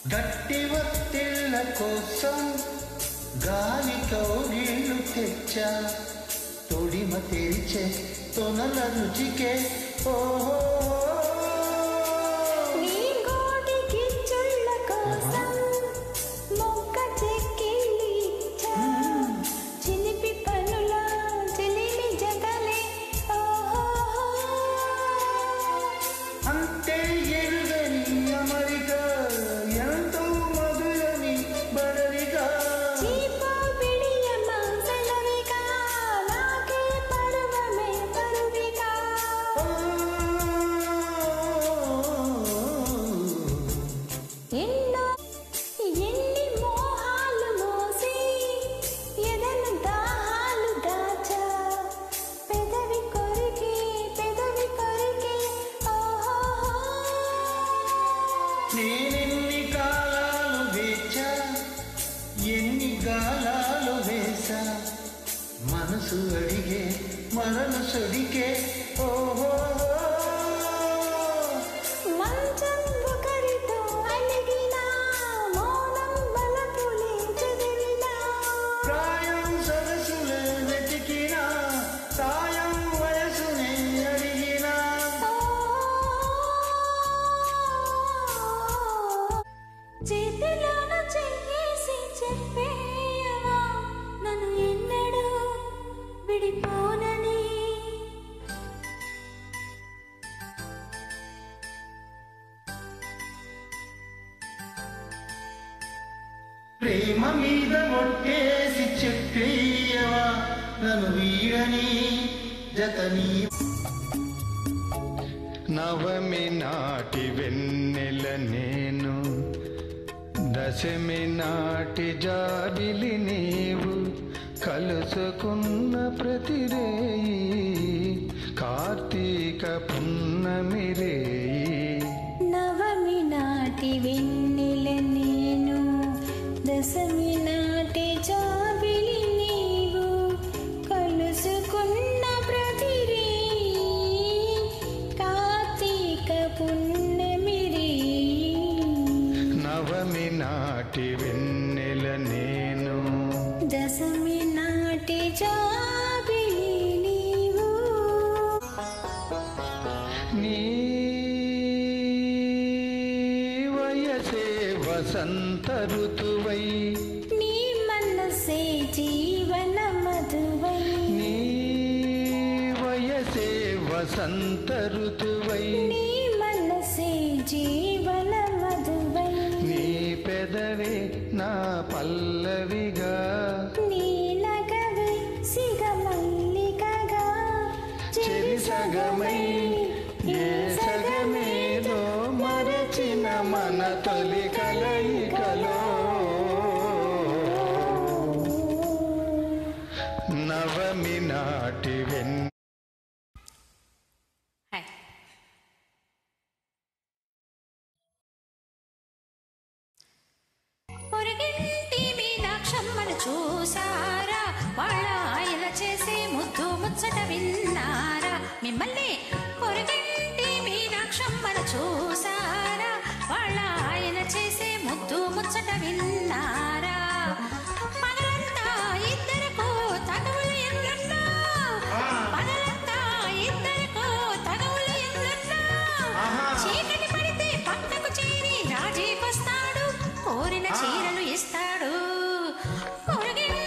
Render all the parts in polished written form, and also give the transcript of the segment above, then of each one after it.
గట్టి ఒత్తిళ్ళ కోసం గాలి కౌగిళ్ళు తెచ్చా తొడిమ తెరిచే తొనల రుచికే ఓహో నేనెన్ని కాలాలు వేచా ఎన్ని గాలాలు వేసా మనసు అడిగే మనను సొడికే ఓహో మంచం ఒకరితో అలిగినా మౌనం బలపులే చెదిరినా ప్రాయం సరసులే వెతికినా సాయం వయసునే అడిగినా చేతిలోన చేసి చెప్పేయవా నన్ను ఎన్నడూ విడిపోనని ప్రేమ మీద ఒట్టేసి చెప్పేయవా నన్ను వీడని జతని నవమి నాటి వెన్నెల నేను దశమి నాటి జాబిలి నీవు కలుసుకున్న ప్రతిరేయి కార్తీక పున్నమి రేయి నవమి నాటి వెన్నెల నేను దశమి నాటి జాబిలి నీవు కలుసుకున్న ప్రతిరేయి కార్తీక పున్నమి రేయి నవమి నాటి వెన్నెల నేను దశమి నాటి జాబిలి నీవు నీ వయసే వసంత ఋతువై నీ మనసే జీవన మధువై నీ వయసే వసంత ఋతువై నీ మనసే జీవన మధువై నీ పెదవే నా పల్లవిగా నీ నగవే సిగమల్లికగా చెరి సగమై ఏ సగమేదో మరచిన మన తొలి కలయికలో నవమి నాటి పొరుగింటి మీనాక్షమ్మను చూసారా వాళ్ళ ఆయన చేసే ముద్దు ముచ్చట విన్నారా మిమ్మల్ని పొరుగింటి మీనాక్షమ్మను చూసారా వాళ్ళ ఆయన చేసే ముద్దు ముచ్చట విన్నారా పగలంతా ఇద్దరికో తగవులు ఎన్నున్నా పగలంతా ఇద్దరికో తగవులు ఎన్నున్నా చీకటి పడితే పక్కకు చేరి రాజీకొస్తాడు కోరిన చీరలు ఇస్తాడు పొరుగింటి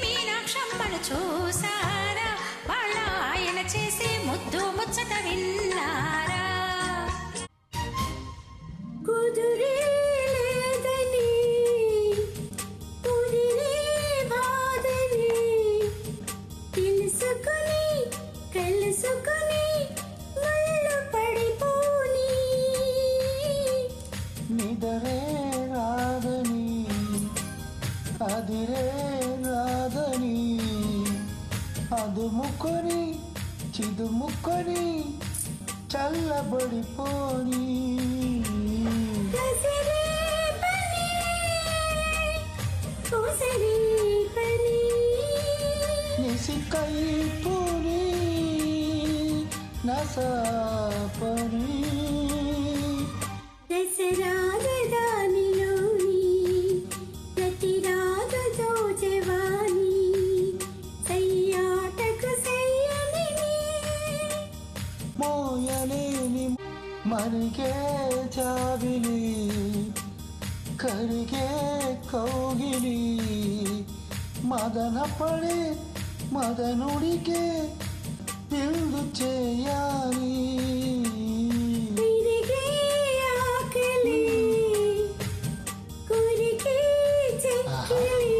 మీనాక్షమ్మను చూసారా వాళ్ళ ఆయన చేసే ముద్దు ముచ్చట విన్నారా కుదురే లేదని కుదిరే బాధని తెలుసుకొని కలుసుకొని మళ్ళీ పడిపోని నిదరే రాదని అదిరే రాదని అదుముకొని చిదుముకొని చల్లబడిపోని కసిరే పని కోసరి పని నిసికైపోని నసాపని దసరాదానిలో కరిగే కౌగిలి మదన పడే మదనుడికే విందు చేయాలి తిరిగే ఆకలి కురికే చెక్కిలి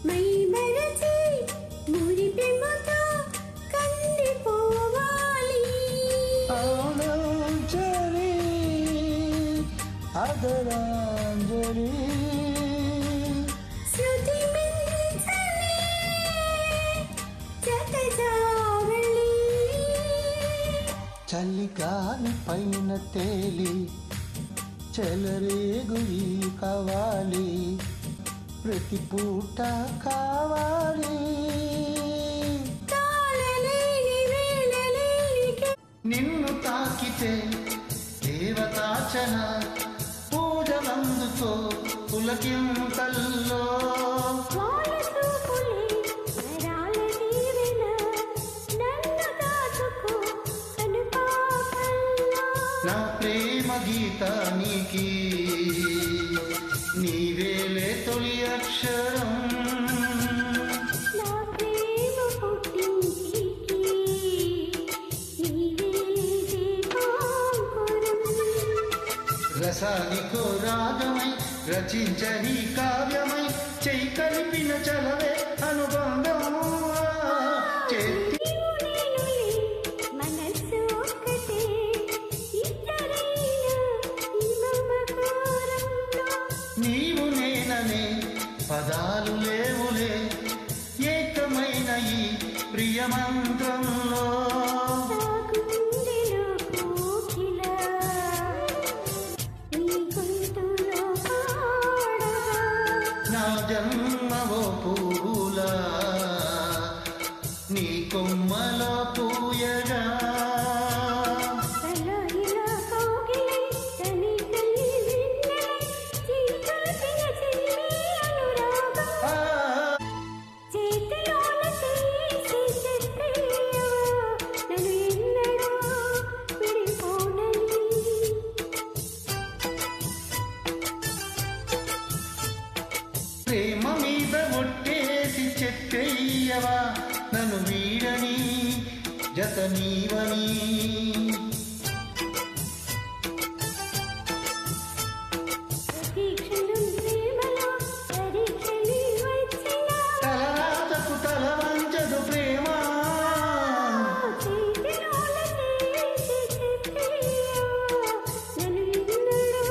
మై మరచి మురిపెమ్మతో కందిపోవాలి ఆనంజలి అదరాంజలి శృతి మించని జతజావళి చలిగాలి పైన తేలి చెలరేగు ఈ కావాలి ప్రతి పూట కావాలి తాళలేని వేళలేని నిన్ను తాకితే దేవతాచన పూజలందుకో పులకింతల్లో వాళ్ళ చూపులే నరాల దీవెన నన్ను దాచుకో కనుపాపల్లో నా ప్రేమ గీతానికి నీవేలే తొలి అక్షరం నా ప్రేమ పుట్టింటికి నీవే దీపాంకురం రసానికో రాగమై రచించని కావ్యమై చెయ్యి కలిపిన చలవే అనుబంధం చేతి మనసు ఒక్కటే ఇద్దరైనా ఇవ్వమకోరంలో నీవు నేననే పదాలు లేవులే ఏకమైన ఈ ప్రియమంత్రంలో గుండెలో కోకిల నీ గొంతులో పాడగా నా జన్మవో పూల నీ కొమ్మలో పూయగా తలయిలా కౌగిలై తనికలి వెన్నెలై చీకటిన చెల్లి అనురాగం ఆ, చేతిలోన చేసి చెప్పేయవా నన్ను ఎన్నడూ విడిపోనని ప్రేమ మీద ఒట్టేసి చెప్పేయవా నన్ను వీడని జత నీవని ప్రతీక్షణం ప్రేమలో పరీక్షని వచ్చినా తలరాతకు తల వంచదు ప్రేమ చేతిలోన చేసి చెప్పేయవా నన్ను ఎన్నడూ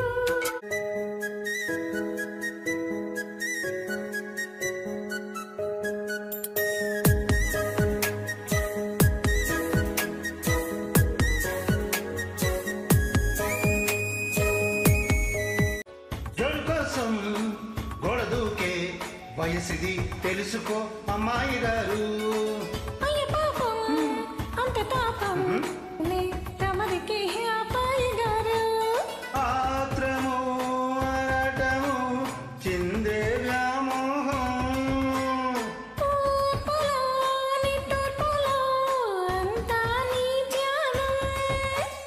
జోడు కోసం గోడ దూకే వయసిది తెలుసుకో అమ్మాయి గారు అయ్య పాపం అంత తాపం లే తమరికి అబ్బాయి గారు ఆత్రము అరటము చిందే వ్యామోహం తూర్పులో నిట్టూర్పులో అంతా నీ ధ్యానం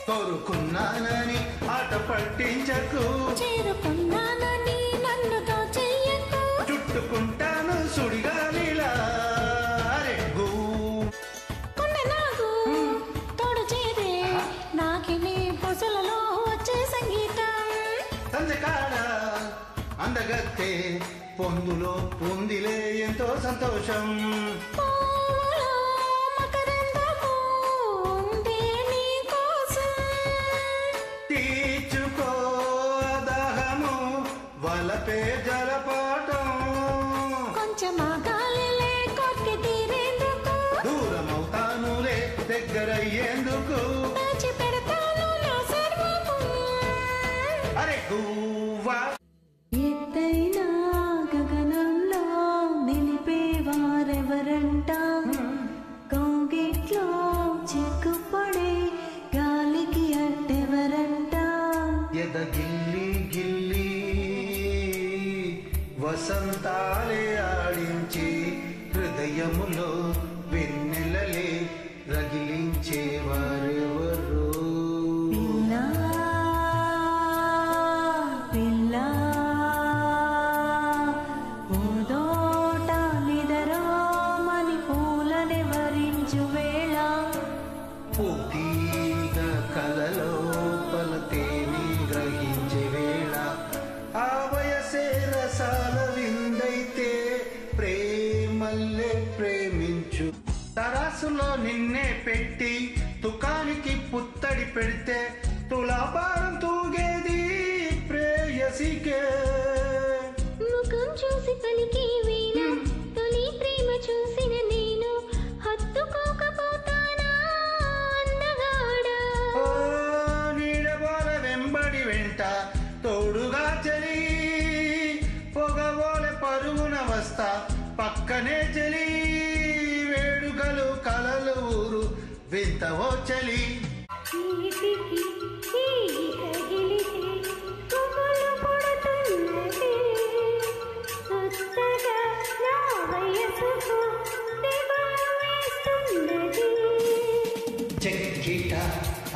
కోరుకున్నానని ఆట పట్టించకు చేరుకున్నానని నన్నుతో చెయ్యకు చుట్టుకుంటాను సుడిగాలిలా అరే గూ కొండ నాకు తోడు చేరే నాకిని పొసలలో వచ్చే సంగీతం సందకాడ అందగత్తే పొందులో పొందిలే ఎంతో సంతోషం పూలో మకరందము ఉందే నీ కోసం తీర్చుకో దాహము వలపే జలపాతం కొంచెం గాలిలే కొట్టి తీరేందుకు దూరమవుతానులే దగ్గరయ్యేందుకు దాచి పెడతాను నా సర్వము అరే గువ్వా ఎత్తైన గగనంలో నిలిపేవారెవరంట కౌగిట్లో చిక్కుపడే గాలికి అట్టెవరంట ఎదగిల్లి గిల్లి వసంతాలే ఆడించి హృదయములో వెన్నెలలే రగిలించేవారెవరు పిల్లా తులాసులో నిన్నే పెట్టి తుకానికి పుత్తడి పెడితే తులాభారం తూగేది ప్రేయసికే. ముఖం చూసి పలికి వేళ తొలి ప్రేమ చూసిన నేను హత్తుకోకపోతానా అందగాడా. ఓ నీడబోల వెంబడి వెంట తోడుగా చలి పొగబోలె పరుగున వస్తా పక్కనే చలి వేడుకలు కలలు ఊరు వింతవో చలి. చీటికి చీలిక గిలితే పువ్వులు పుడుతున్నది కొత్తగా నా వయసుకు దిగులు వేస్తున్నది. చెక్కిట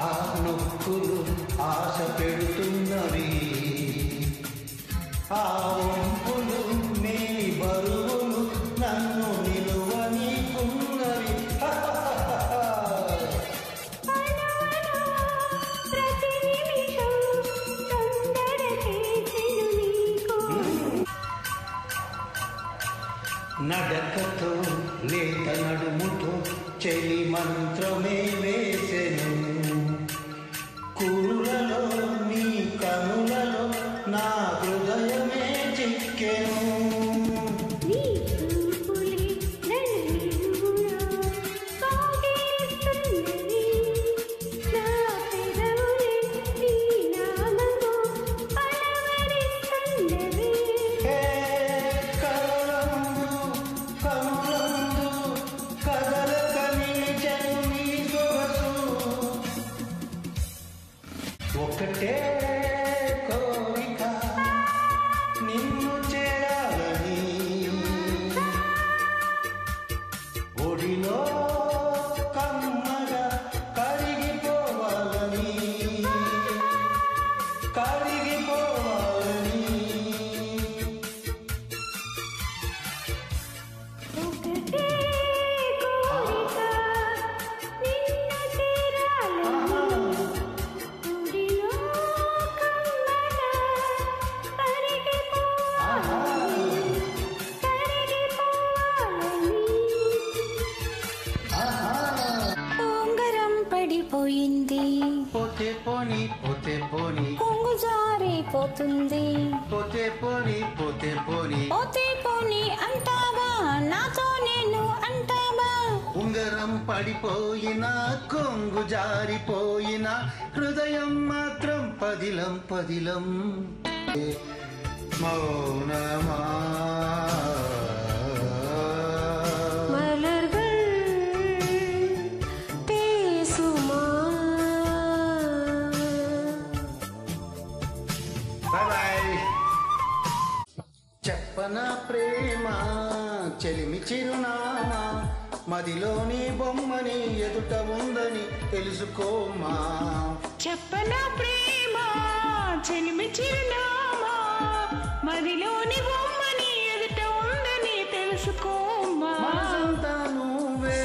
ఆ నొక్కులు ఆశ పెడుతున్నవి ఆ వంపులు నీ బరువులు నన్ను నిలువనీకున్నవి. ప్రతి నిమిషం తొందర చేసెను నీకు. నడకతో లేత నడుముతో చెలి మంత్రమే వేసెను కూరలో నీ కనులలో నా హృదయమే చిక్కెను. నీ చూపులే నన్నిరువునా కౌగిలిస్తున్నవి. నా పెదవులే నీ నామము పలవరిస్తున్నవి. హే కలలందు కనులందు కదలక నిలిచెను నీ సొగసు. ఒకటే కోరిక నిన్ను చేరాలని ఒడిలో కమ్మగా కరిగిపోవాలని కరిగిపోవాలని. ఒకటే కోరిక నిన్ను చేరాలని ఒడిలో కమ్మగా కరిగిపోవాలని ఉంగరం పడిపోయింది పోతే పోని పోతే పోని కొంగు జారిపోతుంది. పోతే పోని పోతే పోని పోతే పోని అంటావా నాతో నేను అంటావా. ఉంగరం పడిపోయినా కొంగు జారిపోయినా హృదయం మాత్రం పదిలం పదిలం. మౌనమా మలర్గల్ పేసుమా. Bye bye. చెప్పనా ప్రేమ చెలిమి చిరునామా మదిలోని బొమ్మని ఎదుట ఉందని తెలుసుకోమా. చెప్పనా ప్రేమ చెలిమి చిరునామా మదిలోని బొమ్మని ఎదుట ఉందని తెలుసుకోమా. మనసంతా నువ్వే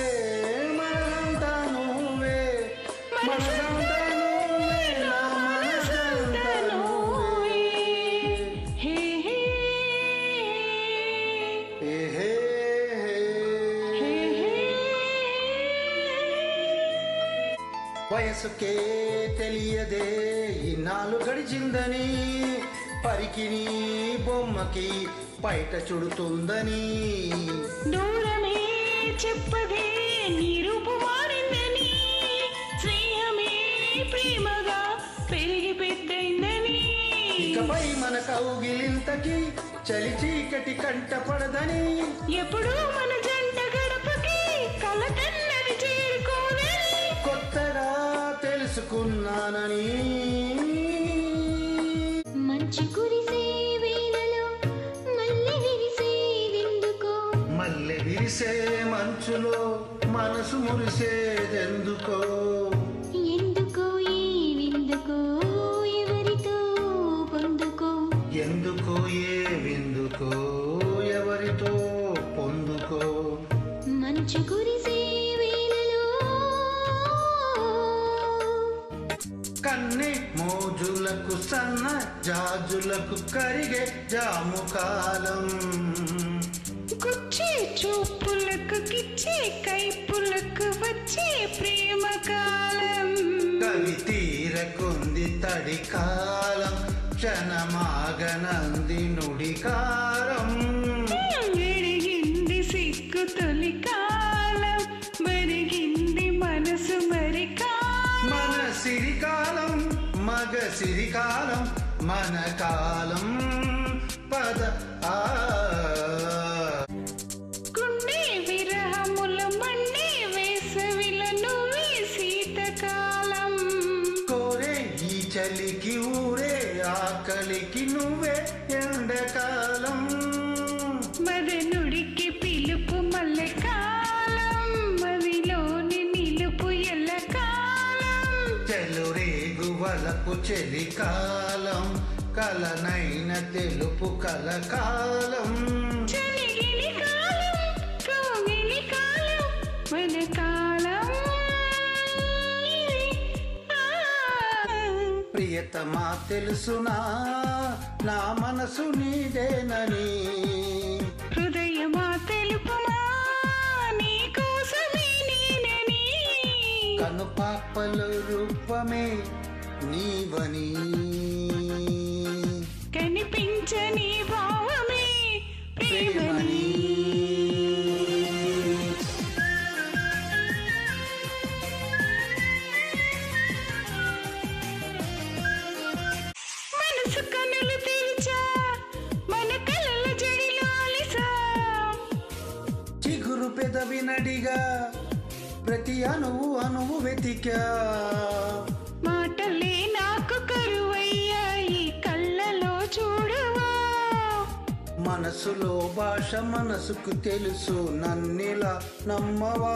మనసంతా నువ్వే మనసంతా నువ్వే నా మనసంతా నువ్వే. హే హే ఏ హే హే హే. వయసుకే తెలియదే ఇన్నాళ్ళు గడిచిందని పరికిని బొమ్మకి బయట చుడుతుందని దూరమే చెప్పదే నీ రూపు మారిందని స్నేహమే ప్రేమగా పెరిగి పెద్దయిందని. ఇకపై మన కౌగిలింతకి చలి చీకటి కంట పడదని ఎప్పుడు మన జంట గడపకి కలకన్నది చేరుకోదని కొత్తగా తెలుసుకున్నానని. మంచి కురిసే వేళలో మల్లె విరిసేదెందుకో. మల్లె విరిసే మంచులో మనసు మురిసేదెందుకో. ఎందుకో ఈ విందుకో ఎవరితో పొందుకో. ఎందుకో ఏ విందుకో ఎవరితో పొందుకో. మంచు కురిసే వేళలో కన్నె మోజులకు సన్న జాజులకు కరిగే జాము కాలం. గుచ్చే చూపులకు గిచ్చే కైపులకు వచ్చే ప్రేమ కాలం. కవి తీరకుంది తడి కాలం, క్షణమాగనంది నుడి కాలం. అడిగింది సిగ్గు తొలి కాలం, మరిగింది మనసు మరి కాలం. మన సిరికాలం మగ సిరికాలం మన కాలం పద గుండె విరహముల మండే వేసవిల నువ్వే శీతకాలం. కోరే ఈ చలికి ఊరే ఆకలికి నువ్వే ఎండకాలం. మదనుడికి పిలుపు మల్లె కాలం, మదిలోని నిలుపు ఎల్ల కాలం. చెలురేగు వలపు చలికాలం, కలనైన తెలుపు కలకాలం. చలిగిలి కాలం, కోగిలి కాలం, మన కాలం ఇది. ప్రియతమా తెలుసునా నా మనసు నీదేనని, హృదయమా తెలుపుమా నీ కోసమే నేనని. కను పాపల రూపమే నీవని, కనిపించని భావమే ప్రేమని. మనసు కన్నులు తెరిచా, మన కలల జడిలో అలిసా. చిగురు పెదవి నడిగా ప్రతి అణువు అణువు వెతికా. మాటలే నాకు కరువయ్యాయి కళ్ళలో చూడవా. మనసులో భాష మనసుకు తెలుసు నన్నిలా నమ్మవా.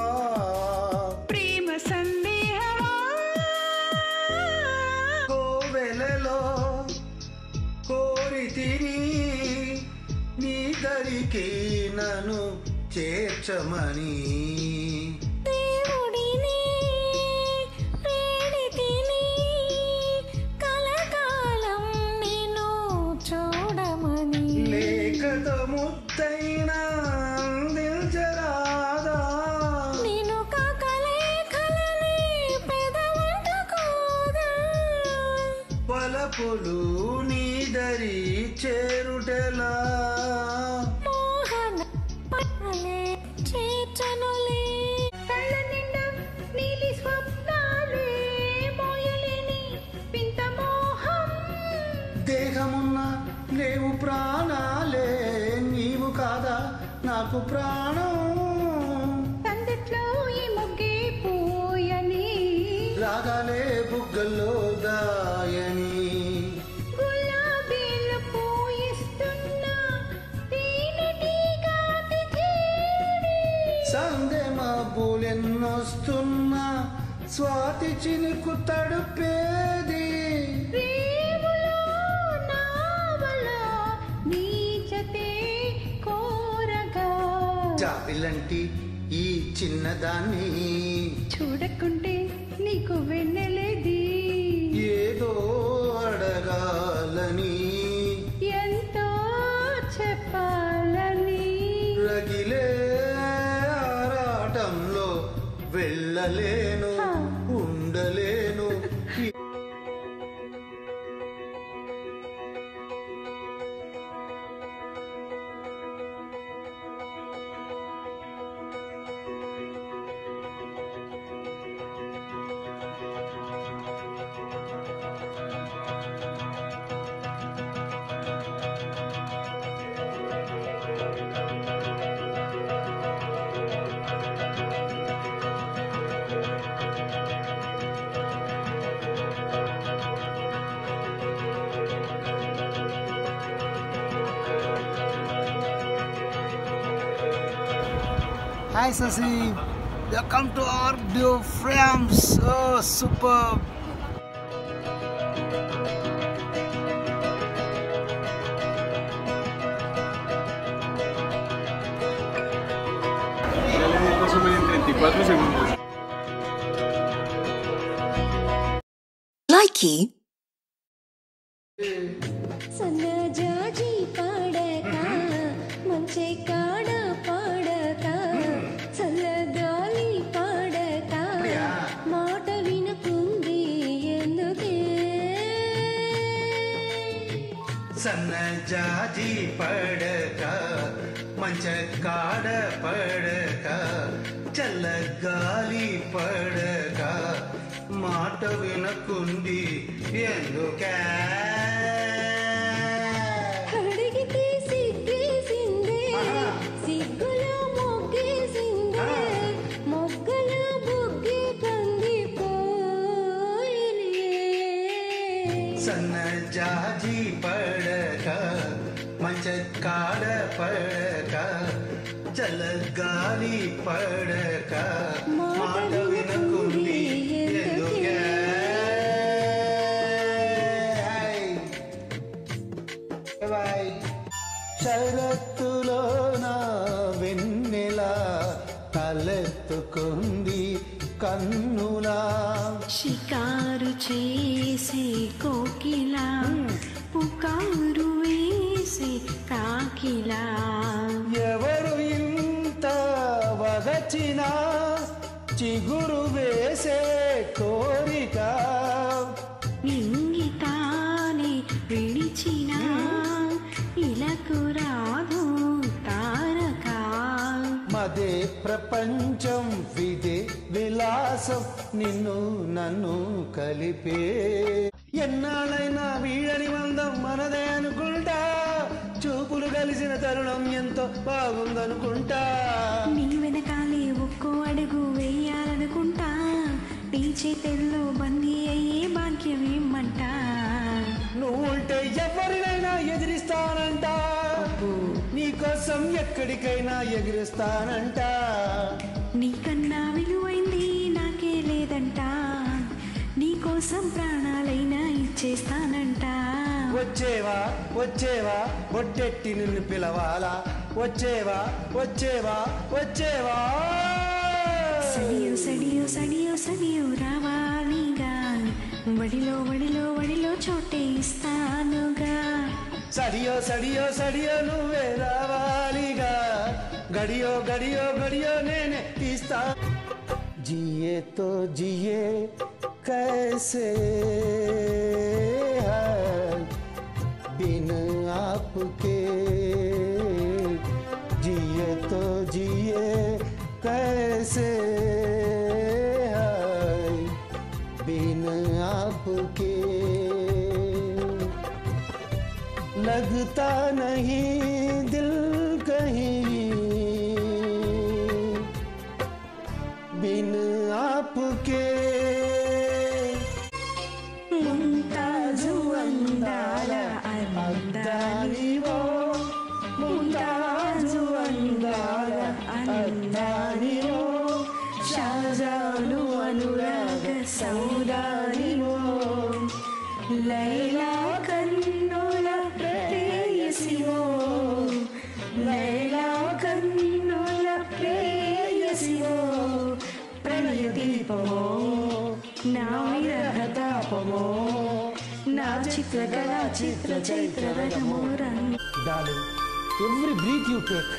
ప్రేమ సందేహమా కోవెలలో కోరితిని నీ దరికి నన్ను చేర్చమని. దేవుడిని వేడితిని కలకాలం నిన్ను చూడమని. లేఖతో ముద్దైనా అందించరాదా, నేను కాకలేఖలని పెదవంటుకోదా. వలపులు నీ దరి చేరుటెలా. మోహన పట్టలే చేర్చనులే. కళ్ళ నిండా నీలి స్వప్నాలే, మోయలేని వింత మోహం. దేహమున్న లేవు ప్రాణాలే, నీవు కాదా నాకు ప్రాణం. సందట్లో ఈ మొగ్గే పోయని, రాగాలే బుగ్గల్లో దాయని. గులాబీలు పూయిస్తున్నా తేనెటీగాతి చేరి. సందే మబ్బులెన్నొస్తున్నా స్వాతి చినుకు తడుపేది. రేవులో నావలో నీ జతే కోరగా. జాబిలంటి ఈ చిన్నదాన్ని చూడకుంటే నీకు వెన్నెలేది. ఏదో అడగాలని, ఎంతో చెప్పాలని. రగిలే ఆరాటంలో వెళ్ళలేను ఉండలేను. Hi Sasi, welcome to our new frames. Oh, superb. Likey. సన్నజాజి పాడక మంచి కాడ సన్న జాజి పడక మంచ కాడ పడక చల్ల గాలి పడక మాట వినకుంది ఎందుకే అడిగితే సిగ్గేసిందే సిగ్గులో మొగ్గేసిందే మొగ్గలో బుగ్గి కందిపోయినే సన్న జాజి పడక మంచ కాడ పడక చల్ల గాలి పడక మాట వినకుంది ఎందుకే శరత్తులో నా వెన్నెలా తలెత్తుకుంది కన్నులా షికారు చేసే కోకిలా పుకారు వేసే కాకిలా ఎవరు ఇంత వగచినా చిగురు వేసే కోరిక ఇంగితానే విడిచిన ఇలకు రాదు తారక మదే ప్రపంచం విదే విలాసం నిన్ను నన్ను కలిపే ఎన్నాళ్ళైనా వీడని మందం మనదే అనుకుంటా చూపులు కలిసిన తరుణం ఎంతో బాగుందనుకుంటా నీ వెనకాలే ఒక్కో అడుగు వేయాలనుకుంటా నీ చేతుల్లో బందీ అయ్యే భాగ్యం ఏమంట నువ్వుంటే ఎవరినైనా ఎదిరిస్తానంట నీకోసం ఎక్కడికైనా ఎగిరిస్తానంట నీకన్నా విలువైంది నాకే లేదంట నీకోసం ప్రాణాలైనా ఇచ్చేస్తానంట వచ్చేవా వచ్చేవా బొట్టెట్టి నిన్ను పిలవాలా వచ్చేవా వచ్చేవా వచ్చేవా సడియో సడియో సడియో సడియో రావాలిగా వడిలో వడిలో వడిలో చోటే ఇస్తానుగా సడియో సడియో సడియో నువ్వే రావాలిగా గడియో గడియో గడియో నేనే తీస్తా जिए तो जिए कैसे है बिन आपके जिए तो जिए कैसे है बिन आपके लगता नहीं दिल कहीं बिन आपके ముంతాజు అందాల అందానివో ముంతాజు అందాల అందానివో షాజాను అనురాగ సౌదానివో లైలా కన్నుల ప్రేయసివో లైలా కన్నుల ప్రేయసివో ప్రణయ దీపమో నా విరహతాపమో నా చిత్రకళా చిత్ర చైత్ర రథమో రంగు Darling, every breath you take,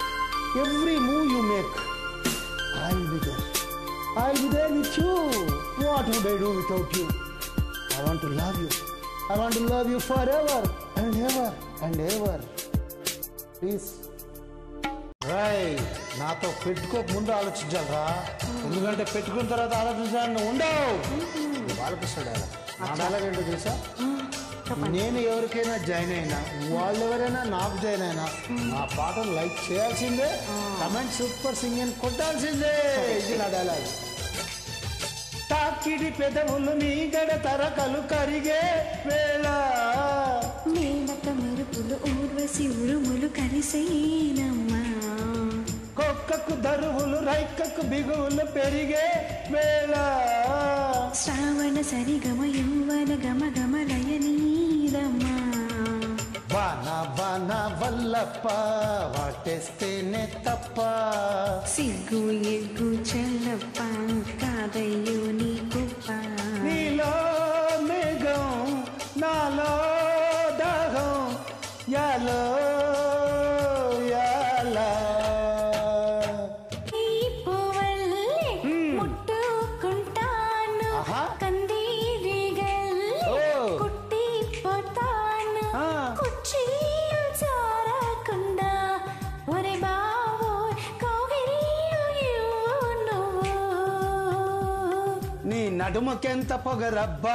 every move you make, I'll be there. I'll be there with you. What would I do without you? I want to love you. I want to love you forever and ever and ever. Please. Right నాతో పెట్టుకోక ముందు ఆలోచించాలరా ఎందుకంటే పెట్టుకున్న తర్వాత ఆలోచించాలని ఉండవు బాలకృష్ణుడు నా dialogue ఏంటో తెలుసా నేను ఎవరికైనా జాయిన్ అయినా వాళ్ళు ఎవరైనా నాకు జాయిన్ అయినా నా పాటను లైక్ చేయాల్సిందే కమెంట్ సూపర్ సింగింగ్ కొట్టాల్సిందే ఇది నా డైలాగ్ తాకిడి పెదవులు మీ గడ తరకలు కరిగే వేళ మేనక మెరుపులు ఊర్వశి ఉరుములు కలిసేనమ్మా కొక్కకు దరువులు రైకకు బిగువులు పెరిగే వేళ శ్రావణ సరిగమ యౌవన గమ గమ లయనీదమ్మా వాన వాన వల్లప్ప వాటేస్తేనే తప్ప సిగ్గు ఎగ్గు చెల్లప్ప కాదయ్యో నీ గొప్ప నీలో మేఘం నాలో దాహం యాలో యాలా ఈ పువ్వల్లే ముట్టుకుంటాను ఆహా. కందిరీగల్లే ఓ. కుట్టిపోతాను ఆ. కుచ్చి నడుమకెంత పొగరబ్బా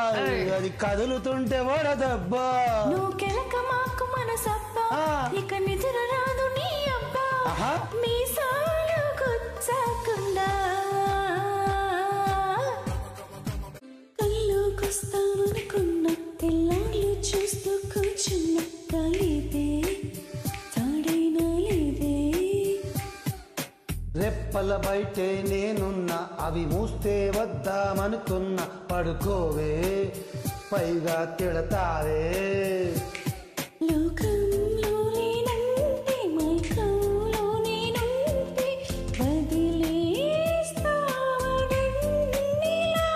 అది కదులుతుంటే వడదబ్బా నువ్వు కెలక మాకు మనసబ్బా ఇక నిద్ర రాదు నీ అబ్బా మీసాలు గుచ్చకుండా కల్లోకొస్తాననుకున్నా తెల్లాళ్ళు చూస్తూ కూర్చున్నా కాలేదే తాడైనా లేదే రెప్పల బయటే నేనున్నా అవి మూస్తే వద్దామనుకున్నా పడుకోవే పైగా తిడతావే లోకంలో నేనంటే మైకంలో నేనుంటే వదిలేస్తావడన్నిలా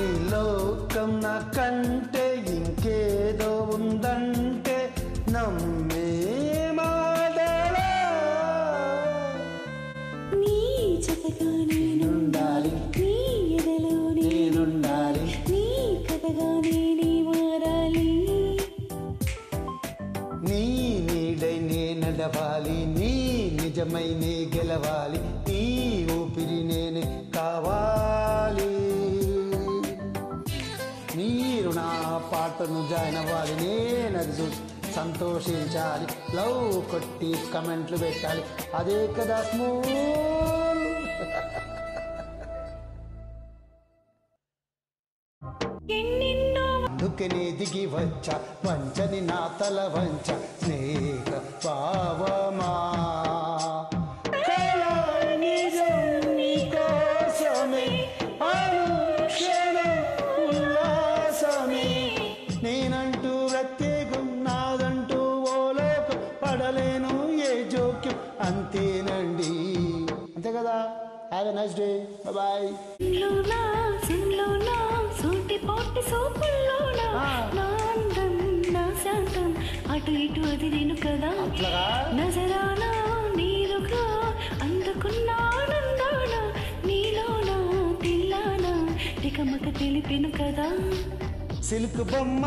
ఈ లోకం నాకంటే ఇంకేదో ఉందంటే నమ్మే మాటలా నీ జతగా నేనుండాలి నీ ఎదలో నేనుండాలి నీ కథగా నేనే మారాలి నీ నీడై నే నడవాలి నీ నిజమై నే గెలవాలి నీ ఊపిరి నేనే కావాలి మీరు నా పాటను జాయిన్ అవ్వాలి నేనది చూసి సంతోషించాలి లవ్ కొట్టి కమెంట్లు పెట్టాలి అదే కదా స్మూల్ ఎన్నెన్నో దుఃఖనే దిగి వచ్చా వంచని నా తల వంచ స్నేహ పావమా నేనంటూ ప్రత్యేకం నాదంటూ ఓ లోకం పడలేను ఏ జోక్యం అంతేనండి అంతే కదా have a nice day bye లోనా సిన్లోనా సూటి పోటి సోపుల్లోనా నా అందం నా శాంతం అటు ఇటు అది నేను కదా నజరానా నీరుగా అందుకున్నా ఆనందానా నీలోనా తిల్లానా టికమక తెలిపిను కదా సిల్క్ బొమ్మ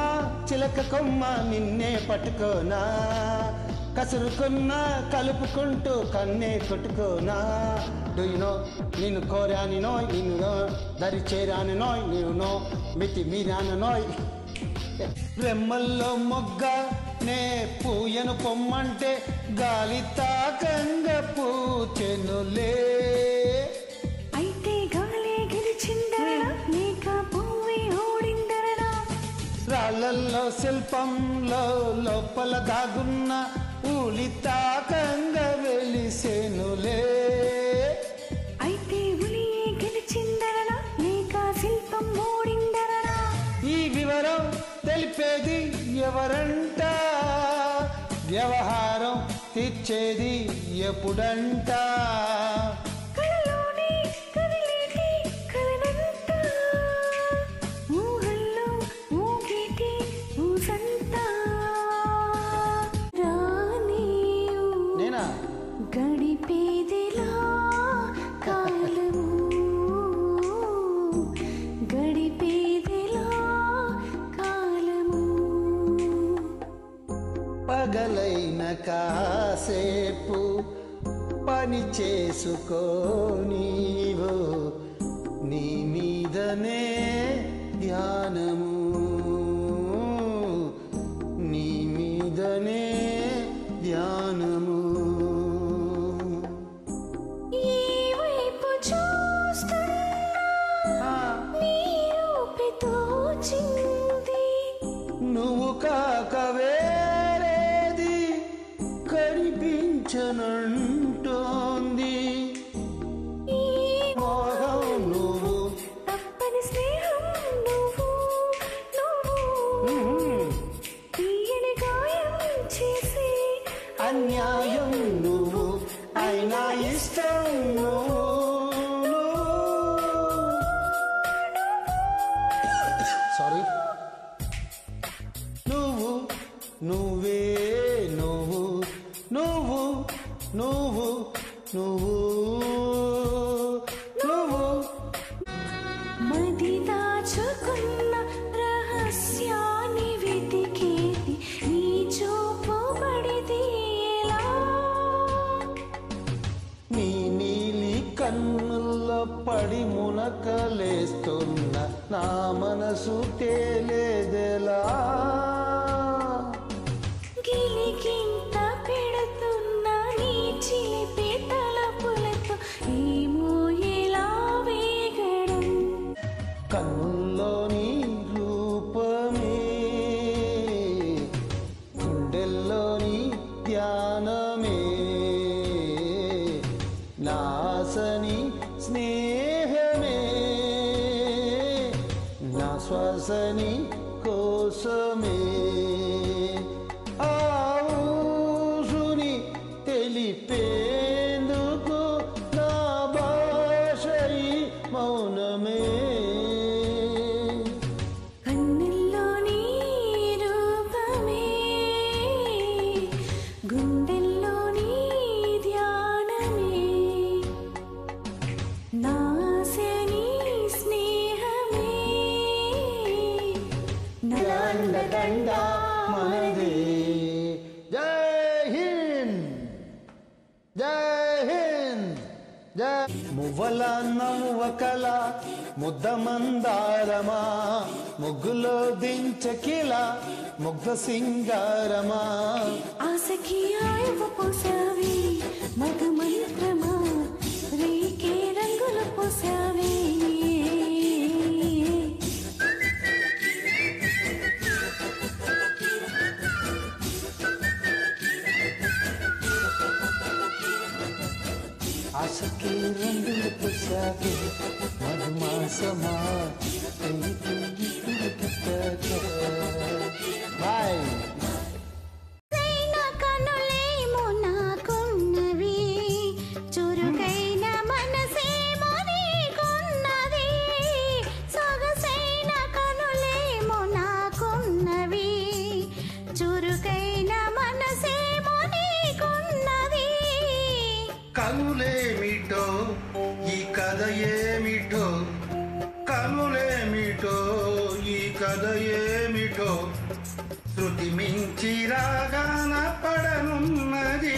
చిలక కొమ్మ నిన్నే పట్టుకోనా కసురుకున్నా కలుపుకుంటూ కన్నే కొట్టుకోనా డూయునో నిన్ను కోరాని నోయ్ నిన్ను దరి చేరాని నోయ్ నీవునో మితి మీరాను నోయ్ రెమ్మల్లో మొగ్గ నే పూయను పొమ్మంటే గాలి తాకంగా పూచెనులే అయితే గాలే గెలిచిందరడా లేక పువ్వే ఓడిందరడా రాళ్ళల్లో శిల్పంలో లోపల దాగున్న ఊలి తాకంగా వెలిసెనులే అయితే ఉలియే గెలిచిందరడా లేక శిల్పం ఓడిందరడా ఈ వివరం తెలిపేది ఎవరంట వ్యవహారం తీర్చేది ఎప్పుడంట కలలోనే కదిలేటి కలనంత ఊహల్లో ఊగేటి ఊసంత రానీయు నేనా గడిపేదిలా కాలము గడిపేదిలా కాలము పగలైన కాసేపు పని చేసుకో నీవు నీ మీదనే ధ్యానము నీ మీదనే ధ్యానము ఈ వైపు చూస్తున్నా నీ రూపితో చింది నువ్వు కాక వేరేది కనిపించనంటోంది ఈ మోహం నువ్వు తప్పని స్నేహం నువ్వు నువ్వు తీయని గాయం చేసి అన్యాయం నువ్వు అయినా ఇష్టం నువ్వు సారీ నువ్వు నువ్వే నువ్వు నువ్వు నువ్వు నువ్వు నువ్వు మది దాచుకున్న రహస్యాన్ని వెతికేది నీ చూపు పడిది ఎలా నీ నీలి కన్నుల్లో పడి మునకలేస్తున్న నా మనసు తేలేదెలా గిలికింత పెడుతున్న నీ చిలిపి తలపులతో ఏమో ఎలా వేగడం కన్నుల్లోని రూపమే గుండెల్లోని ధ్యానమే నాసని స్నేహమే నా శ్వాసని కోసమే ఆ ఊసుని తెలిపేందుకు నా భాషయి మౌనమే కన్నుల్లోని రూపమే గుండెల్లోని ధ్యానమే నాసని స్నేహమే దండ మనదే జై హింద్ జై హింద్ జై మువ్వల నవ్వకల ముద్ద మందారమా ముగ్గులో దించకిల ముగ్ధ సింగారమా ఆసకి ఆయువు పోసావి మగ మంత్రమా రేకే రంగులు పోసావి ఆశకి రంగులు పోసావి మధుమాసమా బాయ్ కనులేమో నాకున్నవి చురుకైన మనసేమో నీకున్నది సొగసైన కనులేమో నాకున్నవి చురుకైన మనసేమో నీకున్నది కనులేమిటో ఈ కథ ఏమిటో కనులేమిటో ఈ కథ ఏమిటో శృతి మించి రాగాన పడనున్నది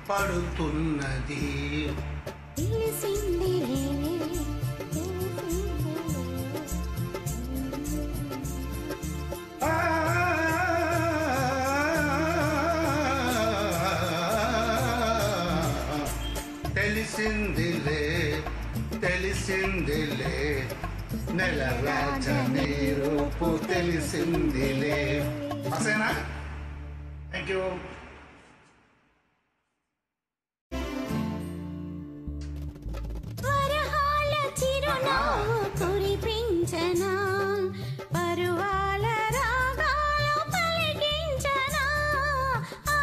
పడుతున్నది తెలిసిందిలే ఆ, తెలిసిందిలే తెలిసిందిలే నెల రాజని రూపు తెలిసిందిలే అసేనా థ్యాంక్ యూ వరహాల చిరునవ్వు కురిపించనా పరువాల రాగాలు పలికించనా ఆ,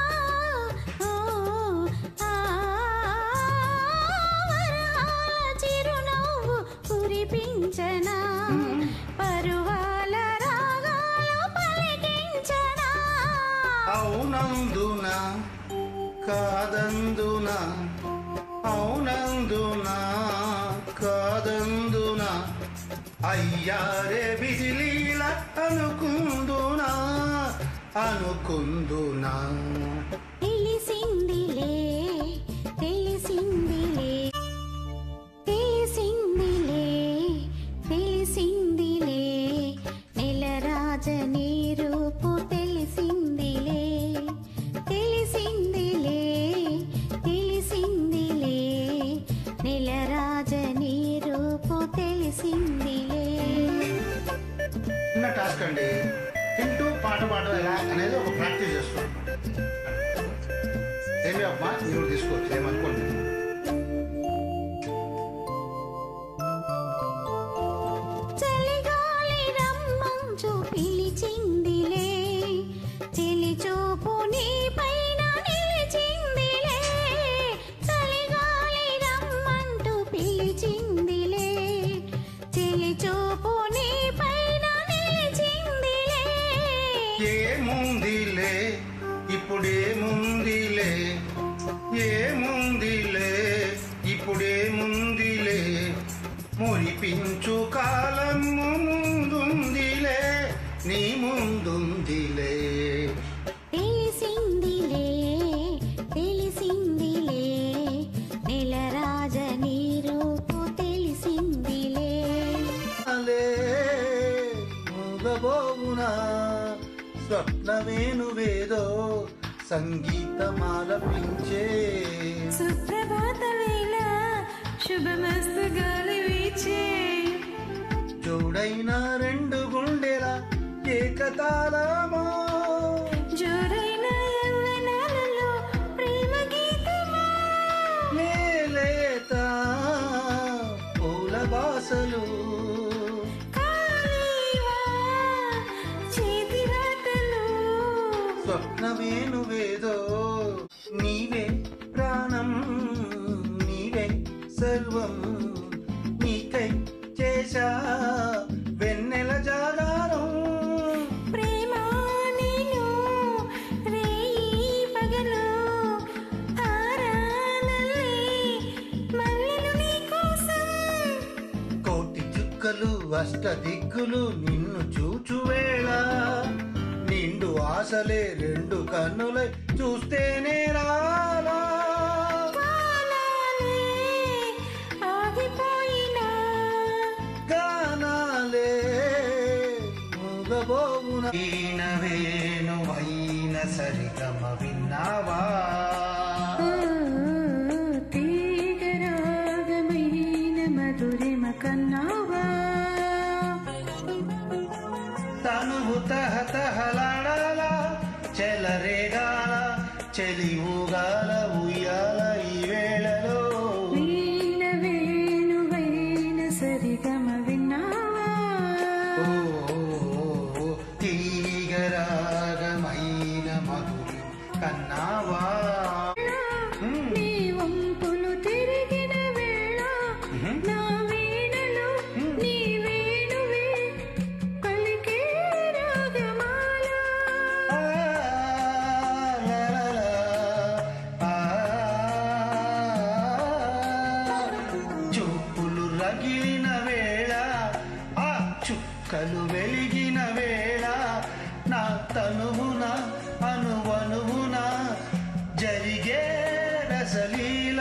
ఓ, ఆ, వరహాల చిరునవ్వు కురిపించనా పరువాల రాగాలు పలికించనా అవునందున కాదందున అవునందున కాదందున అయ్యారే బిజిలీల అనుకుందునా అనుకుందునా తెలిసిందిలే తెలిసిందిలే తెలిసిందిలే తెలిసిందిలే నెలరాజని రూపు తెలిసిందిలే తెలిసిందిలే తెలిసిందిలే నెలరాజని రూపు తెలిసిందిలే చిన్న టాస్క్ అండి తింటూ పాట పాడడం ఎలా అనేది ఒక ప్రాక్టీస్ చేస్తాం ఏమి అమ్మా మీరు తీసుకోవచ్చు ఏమనుకోండి చలిగాలి రమ్మంచు పిలిచిందిలే చెలి చూపు నీ పైన నిలిచిందిలే చలిగాలి రమ్మంటూ పిలిచిందిలే చెలి చూపు నీ పైన నిలిచిందిలే ఏముందిలే ఇప్పుడేముందిలే ఏముందిలే ఇప్పుడేముందిలే మురిపించు కాలము ముందుందిలే నీ ముందుందిలే తెలిసిందిలే తెలిసిందిలే నెలరాజని రూపు తెలిసిందిలే అలే సంగీతమాలపించే సుప్రభాత వేళ శుభమస్తు గాలి వీచే జోడైన రెండు గుండెల ఏకతాళమా జోరైన యవ్వనాలలో ప్రేమ గీతమా నేలేత పూల బాసలు కాలీవా చేతి రాతలు స్వప్నమేనువేదో నీవే ప్రాణం నీవే సర్వం నీకై చేశా వెన్నెల జాగారం ప్రేమ నేను రేయి పగలు తారాలల్లే మల్లెలు నీకోసం కోటి చుక్కలు అష్టదిక్కులు నిన్ను చూచువేళ నిండు ఆశలే రెండు కన్నులై చూస్తేనే రాలా కాలాలే ఆగిపోయినా గానాలే మూగబోవున ఈన వేణువైన సరిగమ విన్నావా తీగరాగమైన మధురిమ కన్నావా తనువు తహతహలాడాల చెలరేగాల చెలి ఊగాల ఉయ్యాల ఈ వేళలో వీణ వేణువైన సరిగమ విన్నావా ఓ తీగరాగమైన మధురి కన్నావా నీ వంపులు తిరిగిన వేళ నా వీణలో నీ వేణువే పలికే రాగమాల ఆ, లా, లా, లా, ఆ. చూపులు రగిలిన వేళ ఆ చుక్కలు వెలిగిన వేళ నా తనువున అనువనువున జరిగే రసలీల